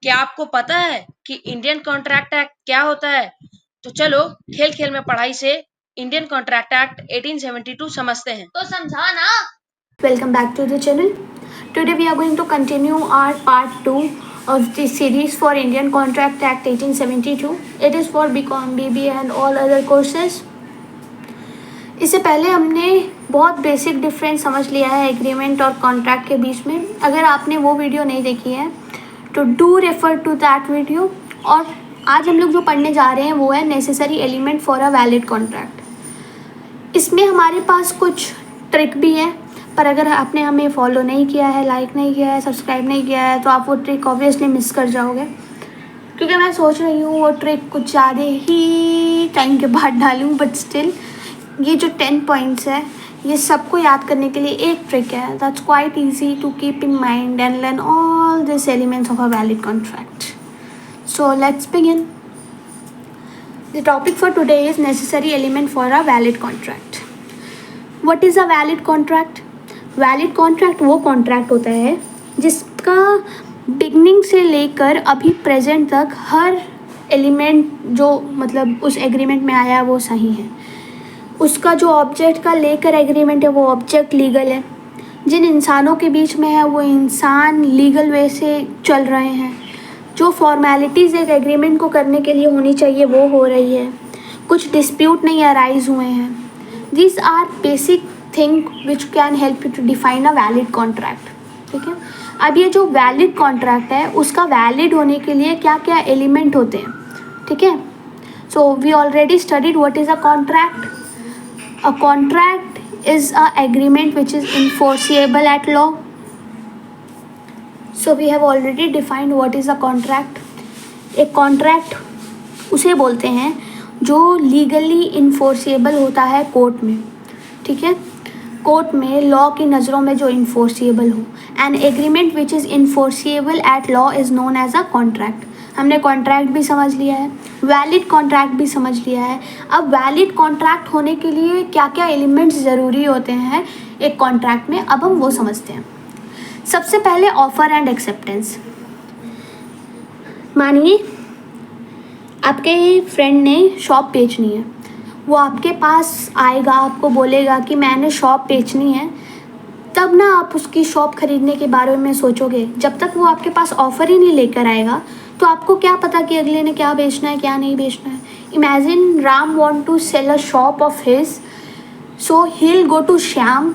क्या आपको पता है कि इंडियन कॉन्ट्रैक्ट एक्ट क्या होता है? तो चलो खेल खेल में पढ़ाई से इंडियन कॉन्ट्रैक्ट एक्ट 1872 समझते हैं। तो समझा ना। Welcome back to the channel. Today we are going to continue our part 2 of the series for Indian Contract Act 1872. It is for BCom, BBA and all other courses. इससे पहले हमने बहुत basic difference समझ लिया है agreement और contract के बीच में. अगर आपने वो वीडियो नहीं देखी है तो do refer to that video. और आज हम लोग जो पढ़ने जा रहे हैं वो है necessary element for a valid contract. इसमें हमारे पास कुछ ट्रिक भी है, पर अगर आपने हमें फॉलो नहीं किया है, लाइक नहीं किया है, सब्सक्राइब नहीं किया है तो आप वो ट्रिक ऑब्वियसली मिस कर जाओगे. क्योंकि मैं सोच रही हूँ वो ट्रिक कुछ ज़्यादा ही टाइम के बाद डालूँ, बट स्टिल ये जो 10 पॉइंट्स है ये सबको याद करने के लिए एक ट्रिक है. That's quite easy to keep in mind and learn all this elements of a valid contract. So let's begin. The topic for today is necessary element for a valid contract. What is a valid contract? Valid contract वो contract होता है जिसका beginning से लेकर अभी present तक हर element जो मतलब उस एग्रीमेंट में आया वो सही है. उसका जो ऑब्जेक्ट का लेकर एग्रीमेंट है वो ऑब्जेक्ट लीगल है. जिन इंसानों के बीच में है वो इंसान लीगल वे से चल रहे हैं. जो फॉर्मेलिटीज़ एक एग्रीमेंट को करने के लिए होनी चाहिए वो हो रही है. कुछ डिस्प्यूट नहीं अराइज हुए हैं. These are basic thing which can help you to define a valid contract. ठीक है. अब ये जो वैलिड कॉन्ट्रैक्ट है उसका वैलिड होने के लिए क्या क्या एलिमेंट होते हैं. ठीक है. So we already studied what is a contract. A contract is a agreement which is enforceable at law. So we have already defined what is a contract. एक कॉन्ट्रैक्ट उसे बोलते हैं जो लीगली इन्फोर्सिएबल होता है कोर्ट में. ठीक है. कोर्ट में लॉ की नज़रों में जो इन्फोर्सिएबल हो. An agreement which is enforceable at law is known as a contract. हमने कॉन्ट्रैक्ट भी समझ लिया है, वैलिड कॉन्ट्रैक्ट भी समझ लिया है. अब वैलिड कॉन्ट्रैक्ट होने के लिए क्या क्या एलिमेंट्स ज़रूरी होते हैं एक कॉन्ट्रैक्ट में, अब हम वो समझते हैं. सबसे पहले ऑफर एंड एक्सेप्टेंस. मानिए आपके फ्रेंड ने शॉप बेचनी है. वो आपके पास आएगा, आपको बोलेगा कि मैंने शॉप बेचनी है. तब ना आप उसकी शॉप खरीदने के बारे में सोचोगे. जब तक वो आपके पास ऑफ़र ही नहीं लेकर आएगा तो आपको क्या पता कि अगले ने क्या बेचना है क्या नहीं बेचना है. Imagine Ram want to sell a shop of his, so he will go to Shyam.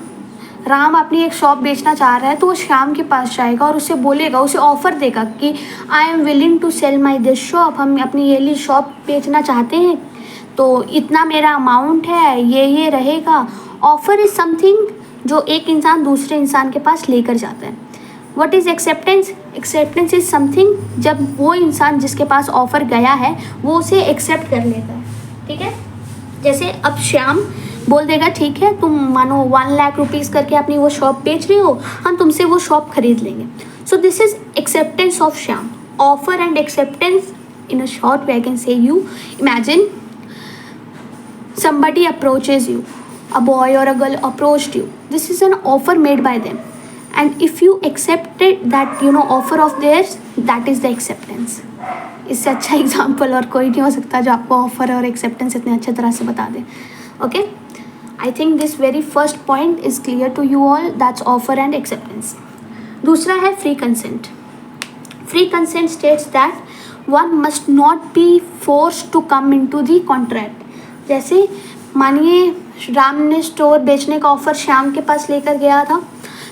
Ram अपनी एक शॉप बेचना चाह रहा है तो वो श्याम के पास जाएगा और उसे बोलेगा, उसे ऑफ़र देगा कि I am willing to sell my this shop. हम अपनी ये शॉप बेचना चाहते हैं तो इतना मेरा अमाउंट है, ये रहेगा. ऑफ़र इज़ समथिंग जो एक इंसान दूसरे इंसान के पास लेकर जाता है. What is acceptance? Acceptance is something जब वो इंसान जिसके पास ऑफ़र गया है वो उसे एक्सेप्ट कर लेता है. ठीक है. जैसे अब श्याम बोल देगा ठीक है तुम मानो 1 लाख रुपीज़ करके अपनी वो शॉप बेच रहे हो, हम तुमसे वो शॉप खरीद लेंगे. सो this is acceptance of Shyam. Offer and acceptance in a short way I can say you. Imagine somebody approaches you, a boy or a girl approached you. This is an offer made by them, and if you accepted that offer of theirs, that is the acceptance. इससे अच्छा example और कोई नहीं हो सकता जो आपको offer और एक्सेप्टेंस इतने अच्छे तरह से बता दे. Okay. I think this very first point is clear to you all. That's offer and acceptance. दूसरा है free consent. Free consent states that one must not be force to come in to the contract. जैसे मानिए राम ने store बेचने का offer Shyam के पास लेकर गया था.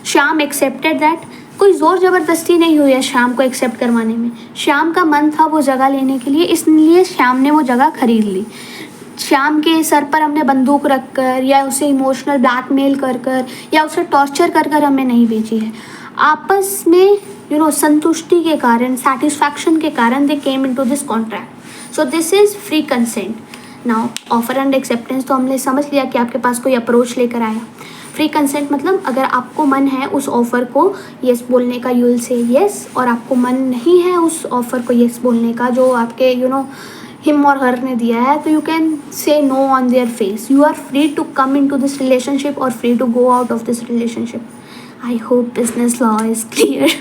Shyam accepted that. कोई ज़ोर ज़बरदस्ती नहीं हुई है श्याम को एक्सेप्ट करवाने में. श्याम का मन था वो जगह लेने के लिए, इसलिए श्याम ने वो जगह खरीद ली. श्याम के सर पर हमने बंदूक रख कर या उसे इमोशनल ब्लैकमेल कर कर या उसे टॉर्चर कर कर हमें नहीं बेची है. आपस में संतुष्टि के कारण, सेटिस्फैक्शन के कारण they came into this contract. So this is free consent. Now offer and acceptance तो हमने समझ लिया कि आपके पास कोई अप्रोच लेकर आया. फ्री कंसेंट मतलब अगर आपको मन है उस ऑफ़र को येस बोलने का, यू विल से येस. और आपको मन नहीं है उस ऑफ़र को येस बोलने का जो आपके हिम और हर ने दिया है, तो you can say no on their face. You are free to come in to this relationship और free to go out of this relationship. I hope business law is clear.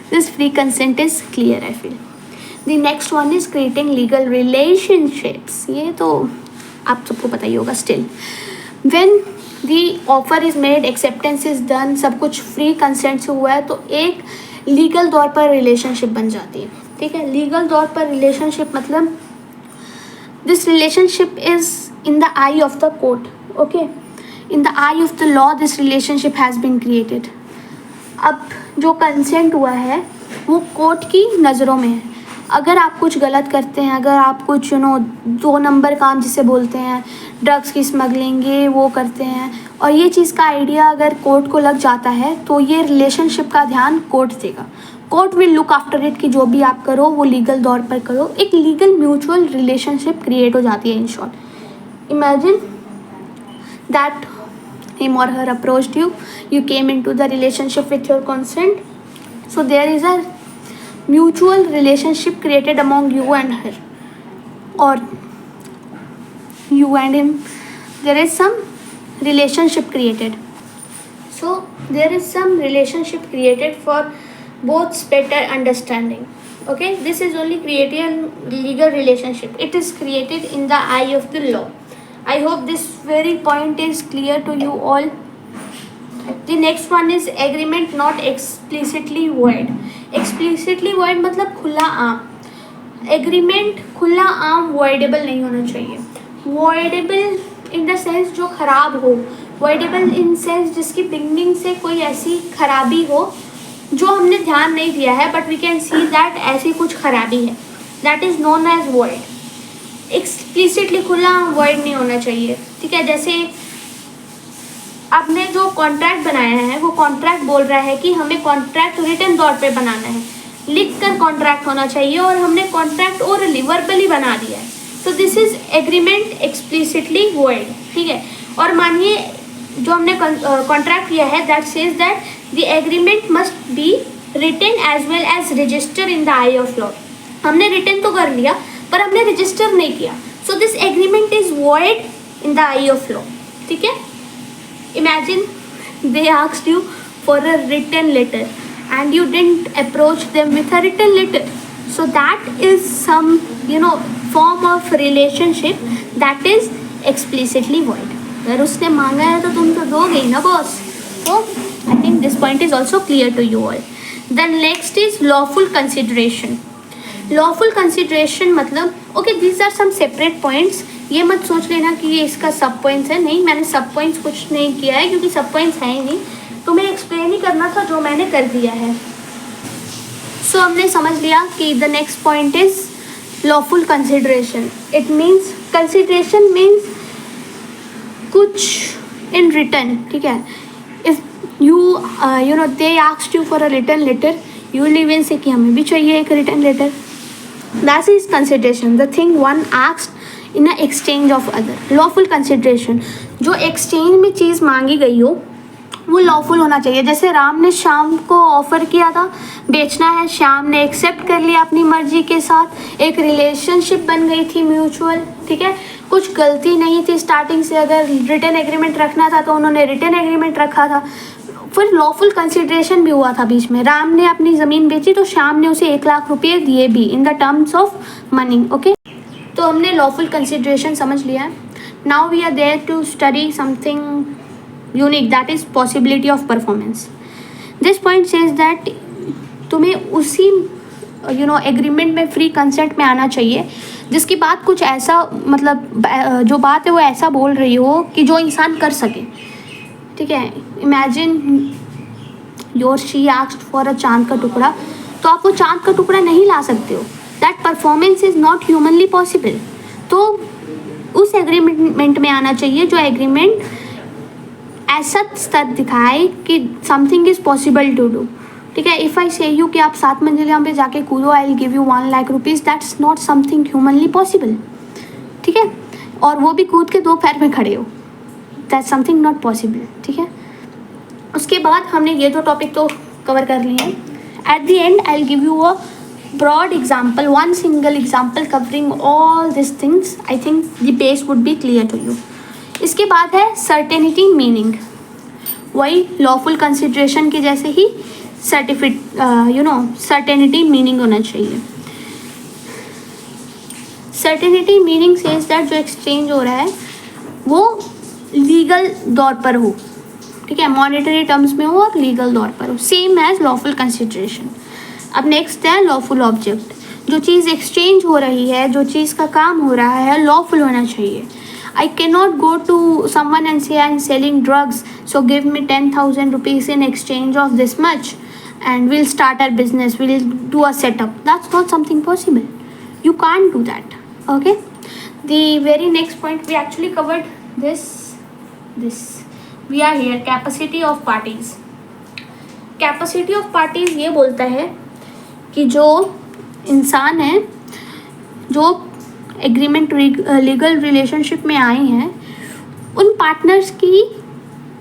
This free free consent is clear, I feel. The next one is creating legal relationships. ये तो आप सबको पता ही होगा. Still, when the offer is made, acceptance is done, सब कुछ free consent से हुआ है, तो एक लीगल तौर पर रिलेशनशिप बन जाती है. ठीक है, लीगल तौर पर रिलेशनशिप मतलब this relationship is in the eye of the court. Okay, in the eye of the law this relationship has been created. अब जो कंसेंट हुआ है वो कोर्ट की नज़रों में है. अगर आप कुछ गलत करते हैं, अगर आप कुछ 2 नंबर काम जिसे बोलते हैं, ड्रग्स की स्मगलिंग, ये वो करते हैं, और ये चीज़ का आइडिया अगर कोर्ट को लग जाता है तो ये रिलेशनशिप का ध्यान कोर्ट देगा. Court will look after it कि जो भी आप करो वो लीगल तौर पर करो. एक लीगल म्यूचुअल रिलेशनशिप क्रिएट हो जाती है. In short, imagine that him or her approached you, you came into the relationship with your consent, so there is a mutual relationship created among you and her, or you and him. There is some relationship created, so there is some relationship created for both better understanding. Okay, this is only created a legal relationship. It is created in the eye of the law. I hope this very point is clear to you all. The next one is agreement not explicitly void. Explicitly void मतलब खुला आम. Agreement खुला आम voidable नहीं होना चाहिए. Voidable in the sense जो खराब हो. Voidable in sense जिसकी beginning से कोई ऐसी खराबी हो जो हमने ध्यान नहीं दिया है, but we can see that ऐसी कुछ खराबी है. That is known as void. Explicitly खुला वर्ड नहीं होना चाहिए. ठीक है, जैसे आपने जो कॉन्ट्रैक्ट बनाया है वो कॉन्ट्रैक्ट बोल रहा है कि हमें कॉन्ट्रैक्ट रिटन तौर पे बनाना है, लिख कर कॉन्ट्रैक्ट होना चाहिए, और हमने कॉन्ट्रैक्ट और वर्बली बना दिया है. तो this is agreement explicitly word. ठीक है, और मानिए जो हमने कॉन्ट्रैक्ट किया है that says that the agreement must be written as well as register in the eye of law. हमने रिटन तो कर लिया पर हमने रजिस्टर नहीं किया. So this agreement is void in the eye of law. ठीक है, imagine they asked you for a written letter and you didn't approach them with a written letter. So that is some form of relationship that is explicitly void. अगर उसने मांगा है तो तुम तो दोगे ही ना boss. So I think this point is also clear to you all. Then next is lawful consideration. Lawful consideration मतलब okay, these are some separate points. ये मत सोच लेना कि ये इसका सब पॉइंट्स है. नहीं, मैंने सब पॉइंट्स कुछ नहीं किया है क्योंकि सब पॉइंट्स हैं ही नहीं. तो मैं एक्सप्लेन ही करना था जो मैंने कर दिया है. सो हमने समझ लिया कि the next point is lawful consideration. It means consideration means कुछ इन रिटर्न. ठीक है, if you they asked you for a return letter, you live in say कि हमें भी चाहिए एक return letter. That is consideration, the thing one asked in a exchange of other. Lawful consideration, जो exchange में चीज़ मांगी गई हो वो lawful होना चाहिए. जैसे राम ने श्याम को ऑफ़र किया था बेचना है, श्याम ने एक्सेप्ट कर लिया अपनी मर्जी के साथ, एक रिलेशनशिप बन गई थी म्यूचुअल. ठीक है, कुछ गलती नहीं थी स्टार्टिंग से. अगर रिटर्न एग्रीमेंट रखना था तो उन्होंने रिटर्न एग्रीमेंट रखा था. फिर लॉफुल कंसिडरेशन भी हुआ था बीच में. राम ने अपनी ज़मीन बेची तो श्याम ने उसे 1 लाख रुपये दिए भी in the terms of money. Okay, तो हमने लॉफुल कंसिडरेशन समझ लिया है. Now we are there to study something unique, that is possibility of performance. This point says that तुम्हें उसी एग्रीमेंट में फ्री कंसेंट में आना चाहिए जिसकी बात कुछ ऐसा मतलब जो बात है वो ऐसा बोल रही हो कि जो इंसान कर सके. ठीक है, imagine your she asked for a चांद का टुकड़ा, तो आप वो चांद का टुकड़ा नहीं ला सकते हो. That performance is not humanly possible. तो उस एग्रीमेंट में आना चाहिए जो एग्रीमेंट ऐसा स्तर दिखाए कि something is possible to do. ठीक है, इफ़ आई से यू कि आप 7 मंजिला पे जाके कूदो, आई will give you 1 lakh rupees, that's not something humanly possible. ठीक है, और वो भी कूद के 2 पैर में खड़े हो, दैट्स समथिंग नॉट पॉसिबल. ठीक है, उसके बाद हमने ये 2 टॉपिक तो कवर कर लिए हैं. At the end I will give you a broad example, 1 single example covering all this things. I think the base would be clear to you. इसके बाद है सर्टेनिटी मीनिंग. वही लॉफुल कंसिडरेशन के जैसे ही सर्टेनिटी मीनिंग होना चाहिए। Certainty meaning says that जो एक्सचेंज हो रहा है वो लीगल दौर पर हो, ठीक है, मॉनेटरी टर्म्स में हो और लीगल दौर पर हो, सेम एज लॉफुल कंसिडरेशन। अब नेक्स्ट है लॉफुल ऑब्जेक्ट। जो चीज़ एक्सचेंज हो रही है, जो चीज़ का काम हो रहा है, लॉफुल होना चाहिए। I cannot go to someone and say I'm selling drugs, so give me 10,000 rupees in exchange of this much and we'll start our business, we'll do a setup. That's not something possible. You can't do that. Okay? The very next point, we actually covered this. We are here, capacity of parties. Capacity of parties ये बोलता है कि जो इंसान है, जो agreement legal relationship में आए हैं, उन पार्टनर्स की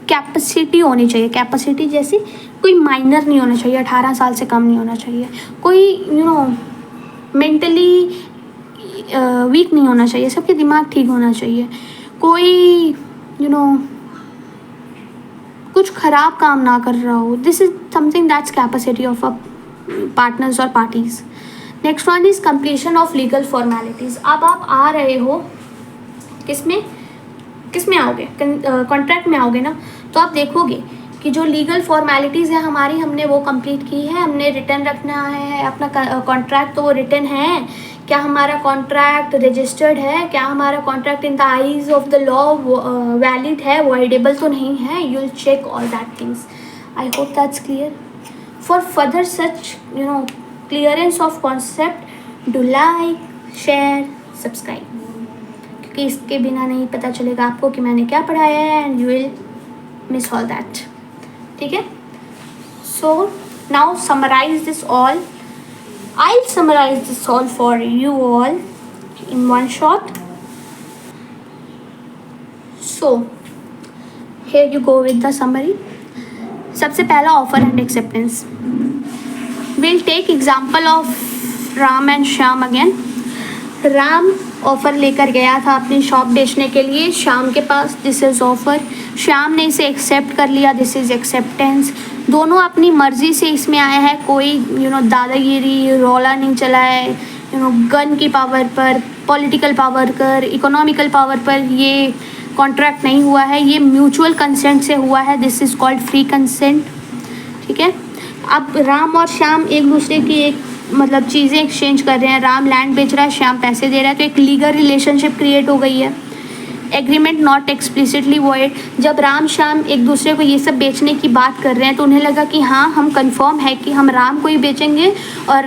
कैपेसिटी होनी चाहिए। कैपेसिटी जैसे कोई माइनर नहीं होना चाहिए, 18 साल से कम नहीं होना चाहिए, कोई मेंटली वीक नहीं होना चाहिए, सबके दिमाग ठीक होना चाहिए, कोई कुछ ख़राब काम ना कर रहा हो। This is something that's capacity of a partners और parties. Next one is completion of legal formalities. अब आप आ रहे हो किस में आओगे, कॉन्ट्रैक्ट में आओगे ना, तो आप देखोगे कि जो लीगल फॉर्मेलिटीज़ है हमारी, हमने वो कंप्लीट की है, हमने रिटर्न रखना है अपना कॉन्ट्रैक्ट, तो वो रिटर्न है क्या, हमारा कॉन्ट्रैक्ट रजिस्टर्ड है क्या, हमारा contract in the eyes of the law valid है, वॉइडेबल तो नहीं है। You will check all that things. I hope that's clear. For further such clearance of concept, do like, share, subscribe, क्योंकि इसके बिना नहीं पता चलेगा आपको कि मैंने क्या पढ़ाया है, and you will miss all that. ठीक है, so now summarize this all. I'll summarize this all for you all in one shot. So here you go with the summary. सबसे पहला offer and acceptance. We'll take example of Ram and Shyam again. Ram offer लेकर गया था अपनी shop बेचने के लिए श्याम के पास, दिस इज़ ऑफ़र। श्याम ने इसे एक्सेप्ट कर लिया, दिस इज़ एक्सेप्टेंस। दोनों अपनी मर्ज़ी से इसमें आए हैं, कोई दादागिरी रौला नहीं चला है, गन की पावर पर, पॉलिटिकल पावर पर, इकोनॉमिकल पावर पर ये कॉन्ट्रैक्ट नहीं हुआ है, ये म्यूचुअल कंसेंट से हुआ है, this is called free consent. ठीक है, अब राम और श्याम एक दूसरे की एक चीज़ें एक्सचेंज कर रहे हैं, राम लैंड बेच रहा है, श्याम पैसे दे रहा है, तो एक लीगल रिलेशनशिप क्रिएट हो गई है। Agreement not explicitly void. जब राम श्याम एक दूसरे को ये सब बेचने की बात कर रहे हैं तो उन्हें लगा कि हाँ, हम कंफर्म है कि हम राम को ही बेचेंगे और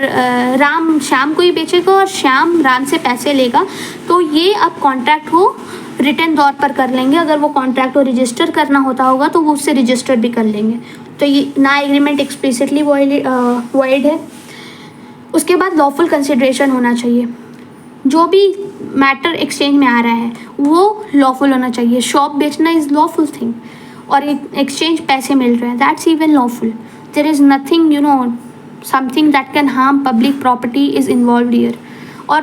राम श्याम को ही बेचेगा और श्याम राम से पैसे लेगा, तो ये अब कॉन्ट्रैक्ट को रिटर्न तौर पर कर लेंगे। अगर वो कॉन्ट्रैक्ट को रजिस्टर करना होता होगा तो वो उससे रजिस्टर भी कर लेंगे। तो ये ना एग्रीमेंट एक्सप्लिसिटली वॉइड है। उसके बाद लॉफुल कंसिडरेशन होना चाहिए, जो भी मैटर एक्सचेंज में आ रहा है वो लॉफुल होना चाहिए। शॉप बेचना इज़ लॉफुल थिंग और एक्सचेंज पैसे मिल रहे हैं, that's even lawful. There is nothing something that can harm public property is involve here, और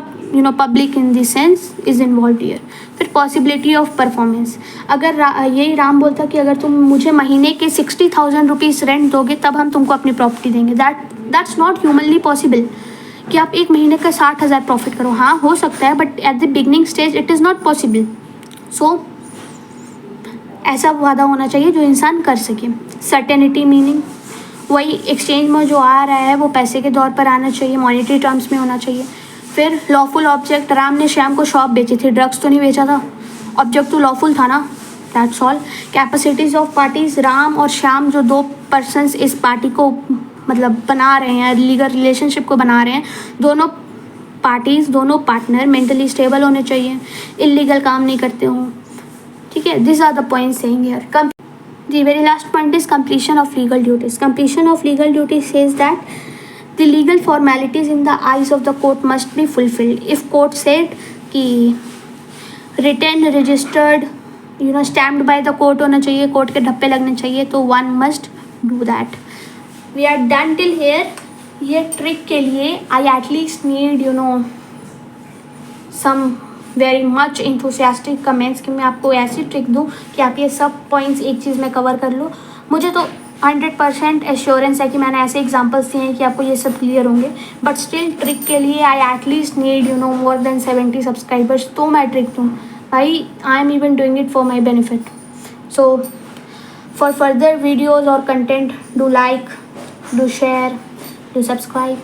public in this sense is involve here. फिर पॉसिबिलिटी ऑफ परफॉर्मेंस। अगर यही राम बोलता कि अगर तुम मुझे महीने के 60,000 रुपीज़ रेंट दोगे तब हम तुमको अपनी प्रॉपर्टी देंगे, दैट्स नॉट ह्यूमनली पॉसिबल कि आप एक महीने का 60,000 प्रॉफिट करो। हाँ, हो सकता है, but at the beginning stage it is not possible. So ऐसा वादा होना चाहिए जो इंसान कर सके। सर्टेनिटी मीनिंग, वही एक्सचेंज में जो आ रहा है वो पैसे के तौर पर आना चाहिए, मॉनेटरी टर्म्स में होना चाहिए। फिर लॉफुल ऑब्जेक्ट, राम ने श्याम को शॉप बेची थी, ड्रग्स तो नहीं बेचा था, ऑब्जेक्ट तो लॉफुल था ना, that's all. Capacities of parties, Ram और श्याम जो दो पर्सनस इस पार्टी को बना रहे हैं, लीगल रिलेशनशिप को बना रहे हैं, दोनों पार्टीज़, दोनों पार्टनर मेंटली स्टेबल होने चाहिए, इलीगल काम नहीं करते हों। ठीक है, this are the points saying here. The very last point is completion of legal duties. Completion of legal duties says that the legal formalities in the eyes of the court must be fulfilled. If court said कि written, registered, stamped by the court होना चाहिए, court के ढप्पे लगने चाहिए, तो one must do that. We are done till here. ये trick के लिए I at least need some very much enthusiastic comments कि मैं आपको ऐसी ट्रिक दूँ कि आप ये सब पॉइंट्स एक चीज़ में कवर कर लो। मुझे तो 100% एश्योरेंस है कि मैंने ऐसे एग्जांपल्स दिए हैं कि आपको ये सब क्लियर होंगे, बट स्टिल ट्रिक के लिए I at least need more than 70 subscribers, तो मैं ट्रिक दूँ भाई. I am even doing it for my benefit. So for further videos or content, do like, do share, do subscribe,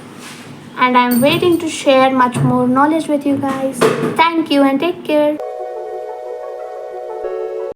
and I'm waiting to share much more knowledge with you guys. Thank you and take care.